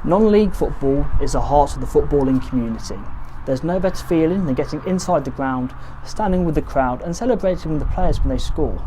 Non-league football is the heart of the footballing community. There's no better feeling than getting inside the ground, standing with the crowd and celebrating with the players when they score.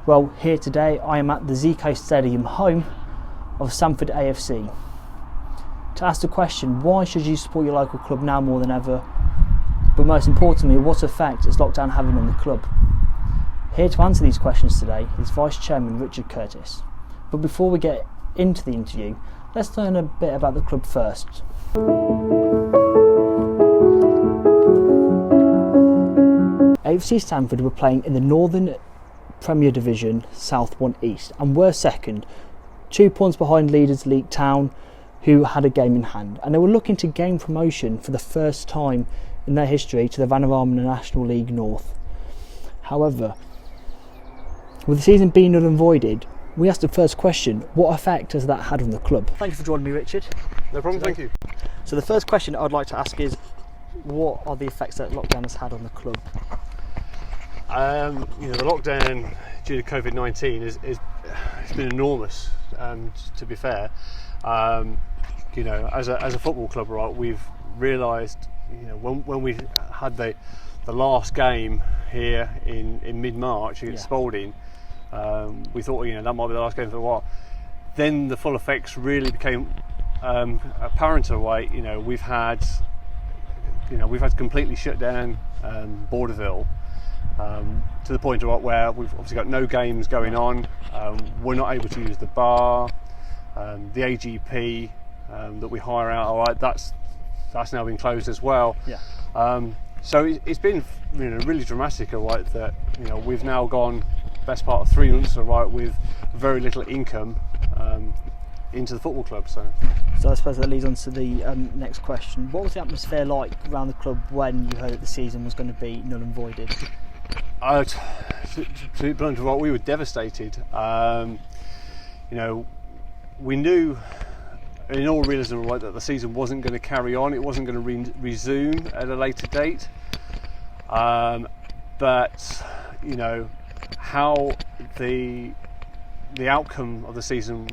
Well, here today I am at the ZK Stadium, home of Stamford AFC, to ask the question, why should you support your local club now more than ever? But most importantly, what effect is lockdown having on the club? Here to answer these questions today is Vice Chairman Richard Curtis. But before we get into the interview, let's learn a bit about the club first. AFC Stamford were playing in the Northern Premier Division South 1 East and were second, 2 points behind leaders League Town, who had a game in hand, and they were looking to gain promotion for the first time in their history to the Vanarama National League North. However, with the season being null and voided, we asked the first question, what effect has that had on the club? Thank you for joining me, Richard. No problem, thank you. So the first question I'd like to ask is, what are the effects that lockdown has had on the club? The lockdown due to COVID-19 it's been enormous, to be fair. As a football club, right, we've realised, when we had the last game here in mid-March against Spalding, we thought, that might be the last game for a while. Then the full effects really became apparent away. We've had completely shut down Borderville to the point of where we've obviously got no games going on. We're not able to use the bar, the AGP that we hire out. All right, that's now been closed as well. Yeah. So it's been really dramatic. All right, that we've now gone best part of 3 months, all right, with very little income into the football club. So I suppose that leads on to the next question. What was the atmosphere like around the club when you heard that the season was going to be null and voided? To be blunt, we were devastated. We knew in all realism, right, that the season wasn't going to carry on. It wasn't going to resume at a later date. But how the outcome of the season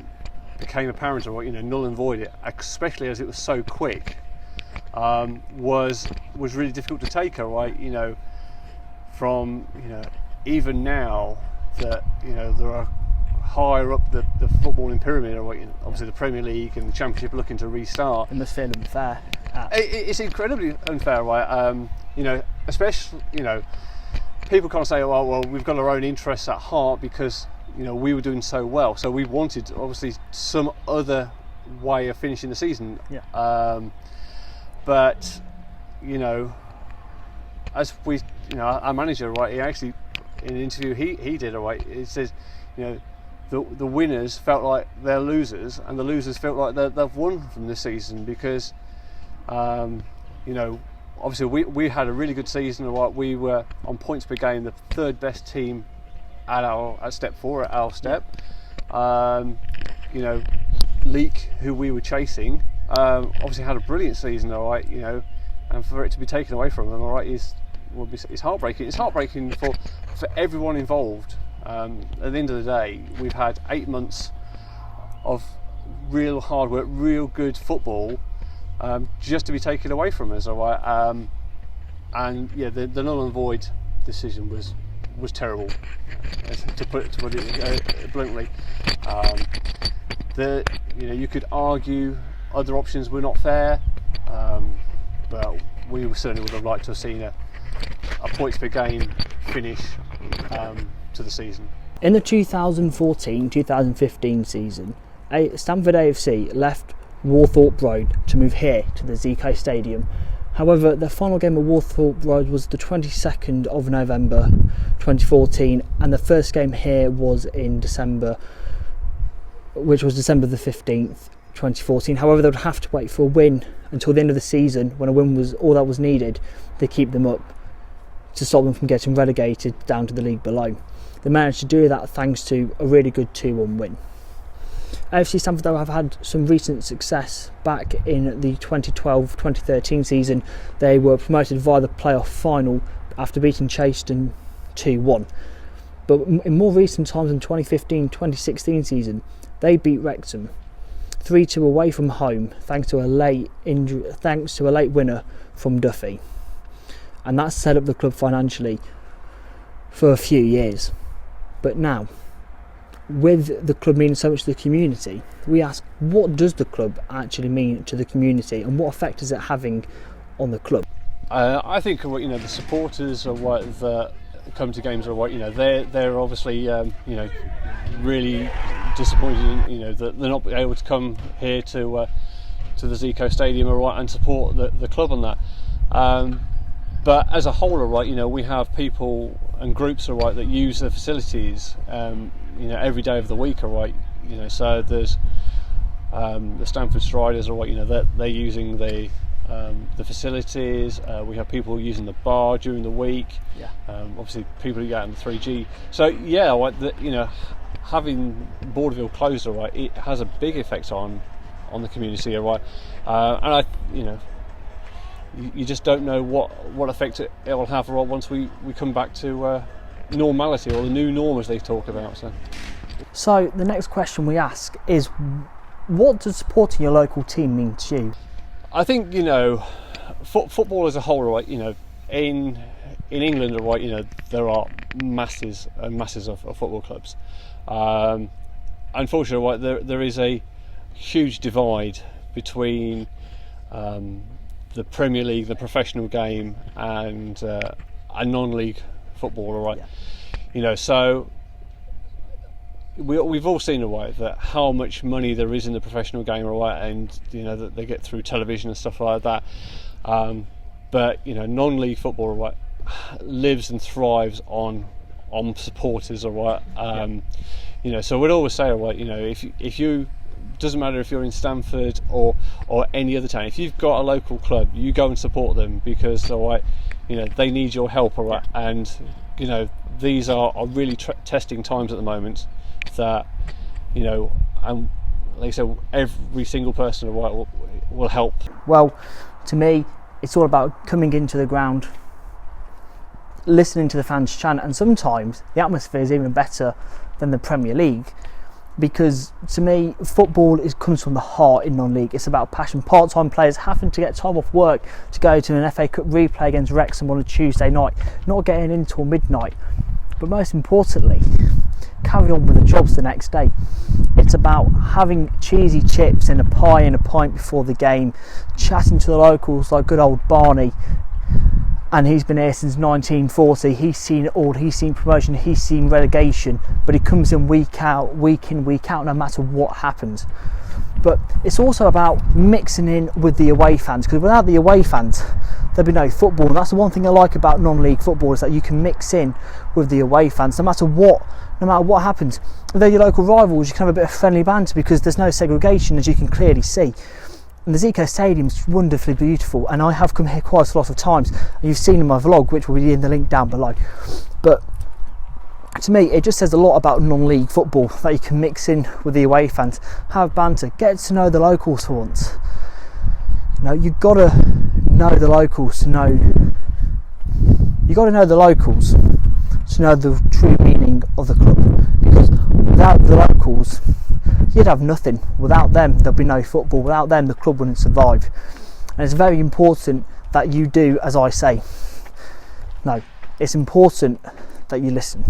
became apparent, or null and void, especially as it was so quick, was really difficult to take. Right, from even now that there are higher up the footballing pyramid, or obviously the Premier League and the Championship are looking to restart. It must feel unfair. It's incredibly unfair, right? Especially people can't say, well, we've got our own interests at heart because we were doing so well, so we wanted obviously some other way of finishing the season. Yeah. But as we, our manager, right, he actually, in an interview he did, right, it says, the winners felt like they're losers, and the losers felt like they've won from this season because, obviously we had a really good season. Right, we were on points per game the third best team at step 4 at our step. Leek, who we were chasing, obviously had a brilliant season. All right, and for it to be taken away from them, all right, it's heartbreaking. It's heartbreaking for everyone involved. At the end of the day, we've had 8 months of real hard work, real good football, just to be taken away from us. All right, the null and void decision was terrible, to put it bluntly. You could argue other options were not fair, but we certainly would have liked to have seen a points per game finish to the season. In the 2014-2015 season, Stamford AFC left Warthorpe Road to move here to the ZK Stadium. However, the final game at Warthorpe Road was the 22nd of November 2014, and the first game here was in December, which was December the 15th, 2014. However, they would have to wait for a win until the end of the season, when a win was all that was needed to keep them up, to stop them from getting relegated down to the league below. They managed to do that thanks to a really good 2-1 win. AFC Stamford, though, have had some recent success. Back in the 2012-2013 season, they were promoted via the playoff final after beating Chaston 2-1. But in more recent times, in 2015-2016 season, they beat Wrexham 3-2 away from home, thanks to a late winner from Duffy, and that set up the club financially for a few years. But now, with the club meaning so much to the community, we ask, what does the club actually mean to the community, and what effect is it having on the club? I think the supporters are that come to games are they're obviously really disappointed that they're not able to come here to the Zico Stadium and support the club on that. But as a whole, we have people and groups that use the facilities every day of the week. So there's the Stamford Striders they're using the facilities. We have people using the bar during the week. Obviously people who get in the 3G. So having Borderville closed, it has a big effect on the community, and you just don't know what effect it will have once we come back to normality, or the new norm as they talk about. So the next question we ask is, what does supporting your local team mean to you? I think football as a whole, in England, there are masses and masses of football clubs. Unfortunately, there is a huge divide between the Premier League, the professional game, and a non-league football. So we've all seen that how much money there is in the professional game, and that they get through television and stuff like that. But non-league football lives and thrives on supporters. So we'd always say, if you doesn't matter if you're in Stamford or any other town, if you've got a local club, you go and support them, because they need your help, and these are really testing times at the moment, that and like I said, every single person will help. Well, to me, it's all about coming into the ground, listening to the fans chant, and sometimes the atmosphere is even better than the Premier League, because to me, football comes from the heart in non-league. It's about passion. Part-time players having to get time off work to go to an FA Cup replay against Wrexham on a Tuesday night, not getting in until midnight, but most importantly, carry on with the jobs the next day. It's about having cheesy chips and a pie and a pint before the game, chatting to the locals like good old Barney, and he's been here since 1940. He's seen it all. He's seen promotion, he's seen relegation, but he comes in week in, week out, no matter what happens. But it's also about mixing in with the away fans, because without the away fans, there'd be no football. And that's the one thing I like about non-league football, is that you can mix in with the away fans, no matter what happens. If they're your local rivals, you can have a bit of friendly banter, because there's no segregation, as you can clearly see. And the Zico Stadium is wonderfully beautiful, and I have come here quite a lot of times, and you've seen in my vlog, which will be in the link down below. But to me, it just says a lot about non-league football, that you can mix in with the away fans, have banter, get to know the locals for once. You've got to know the locals to know. You've got to know the locals to know the true meaning of the club, because without the locals, you'd have nothing. Without them, there'd be no football. Without them, the club wouldn't survive. And it's very important that you do as I say. No, it's important that you listen.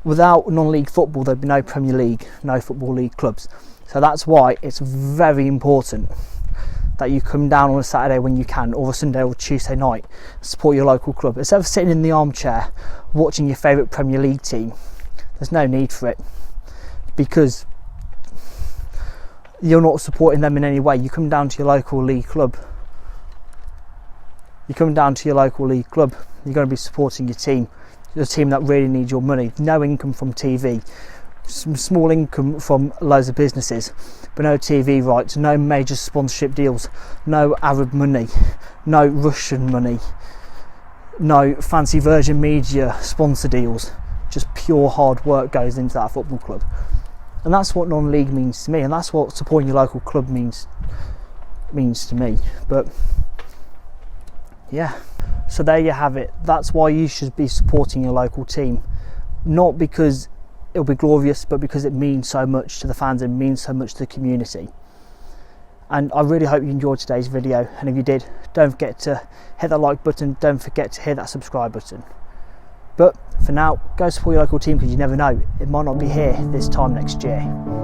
Without non-league football, there'd be no Premier League, no Football League clubs. So that's why it's very important that you come down on a Saturday when you can, or a Sunday or Tuesday night, support your local club. Instead of sitting in the armchair watching your favourite Premier League team, there's no need for it, because you're not supporting them in any way. You come down to your local league club. You're going to be supporting your team, the team that really needs your money. No income from TV, some small income from loads of businesses, but no TV rights, no major sponsorship deals, no Arab money, no Russian money, no fancy Virgin Media sponsor deals. Just pure hard work goes into that football club. And that's what non-league means to me, and that's what supporting your local club means to me. But yeah, so there you have it. That's why you should be supporting your local team, not because it'll be glorious, but because it means so much to the fans and means so much to the community. And I really hope you enjoyed today's video, and if you did, don't forget to hit that like button, don't forget to hit that subscribe button. But for now, go support your local team, because you never know, it might not be here this time next year.